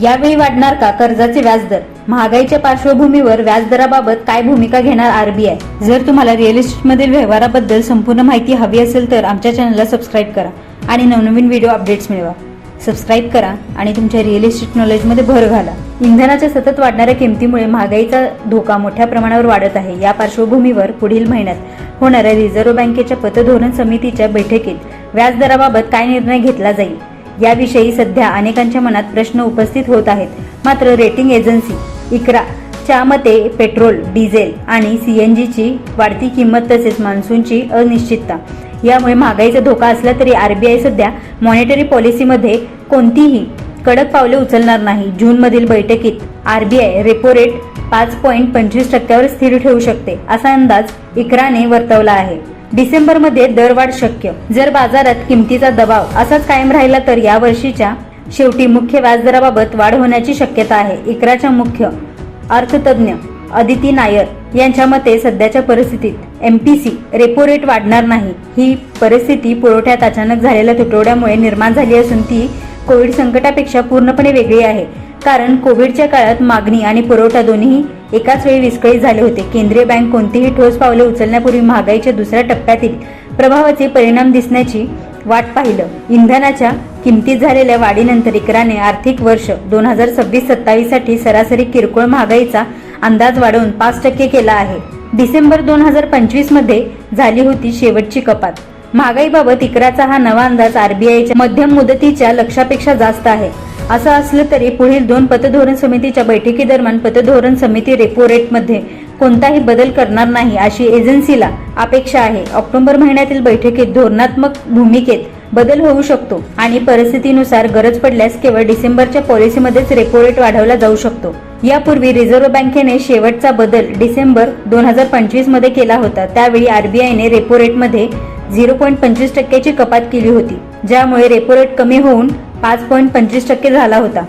यावेळी वाढणार का कर्जाचे व्याजदर? महागाईच्या पार्श्वभूमीवर व्याजदराबाबत काय भूमिका घेणार आरबीआय? जर तुम्हाला रिअल इस्टेटमधील व्यवहाराबद्दल संपूर्ण माहिती हवी असेल तर आमच्या चॅनलला सबस्क्राईब करा आणि नवनवीन व्हिडिओ अपडेट्स मिळवा. सबस्क्राईब करा आणि तुमच्या रिअल इस्टेट नॉलेजमध्ये भर घाला. इंधनाच्या सतत वाढणाऱ्या किमतीमुळे महागाईचा धोका मोठ्या प्रमाणावर वाढत आहे. या पार्श्वभूमीवर पुढील महिन्यात होणाऱ्या रिझर्व्ह बँकेच्या पतधोरण समितीच्या बैठकीत व्याजदराबाबत काय निर्णय घेतला जाईल याविषयी सध्या अनेकांच्या मनात प्रश्न उपस्थित होत आहेत. मात्र रेटिंग एजन्सी इक्राच्या मते पेट्रोल, डिझेल आणि सीएनजीची वाढती किंमत तसेच मान्सूनची अनिश्चितता यामुळे महागाईचा धोका असला तरी आरबीआय सध्या मॉनिटरी पॉलिसीमध्ये कोणतीही कडक पावले उचलणार नाही. जूनमधील बैठकीत आरबीआय रेपो रेट 5.25% स्थिर ठेवू शकते असा अंदाज इक्राने वर्तवला आहे. डिसेंबरमध्ये दरवाढ शक्य. जर बाजारात किमतीचा दबाव असाच कायम राहिला तर या वर्षीच्या शेवटी मुख्य व्याजदराबाबत वाढ होण्याची शक्यता आहे. इक्राच्या मुख्य अर्थतज्ञ अदिती नायर यांच्या मते सध्याच्या परिस्थितीत एमपीसी रेपो रेट वाढणार नाही. ही परिस्थिती पुरवठ्यात अचानक झालेल्या तुटवड्यामुळे निर्माण झाली असून ती कोविड संकटापेक्षा पूर्णपणे वेगळी आहे. कारण कोविडच्या काळात मागणी आणि पुरवठा दोन्ही एकाच वेळी विस्कळीत झाले होते. केंद्रीय बँक कोणतीही ठोस पावले उचलण्यापूर्वी महागाईच्या दुसऱ्या टप्प्यातील प्रभावाचे परिणाम दिसण्याची वाट पाहिलं. इंधनाच्या किमतीत झालेल्या वाढीनंतर इक्राने आर्थिक वर्ष 2026-27 साठी सरासरी किरकोळ महागाईचा अंदाज वाढवून 5% केला आहे. डिसेंबर 2025 मध्ये झाली होती शेवटची कपात. महागाईबाबत इक्राचा हा नवा अंदाज आरबीआयच्या मध्यम मुदतीच्या लक्ष्यापेक्षा जास्त आहे. असं असलं तरी पुढील 2 पतधोरण समितीच्या बैठकीदरम्यान पतधोरण समिती रेपो रेटमध्ये कोणताही बदल करणार नाही अशी एजन्सीला अपेक्षा आहे. ऑक्टोबर महिन्यातील बैठकीत धोरणात्मक भूमिकेत बदल होऊ शकतो आणि परिस्थितीनुसार गरज पडल्यास केवळ डिसेंबरच्या पॉलिसीमध्येच रेपो रेट वाढवला जाऊ शकतो. यापूर्वी रिझर्व्ह बँकेने शेवटचा बदल डिसेंबर 2025 मध्ये केला होता. त्यावेळी आरबीआयने रेपो रेटमध्ये 0.25% ची कपात केली होती, ज्यामुळे रेपो रेट कमी होऊन 5.25% झाला होता.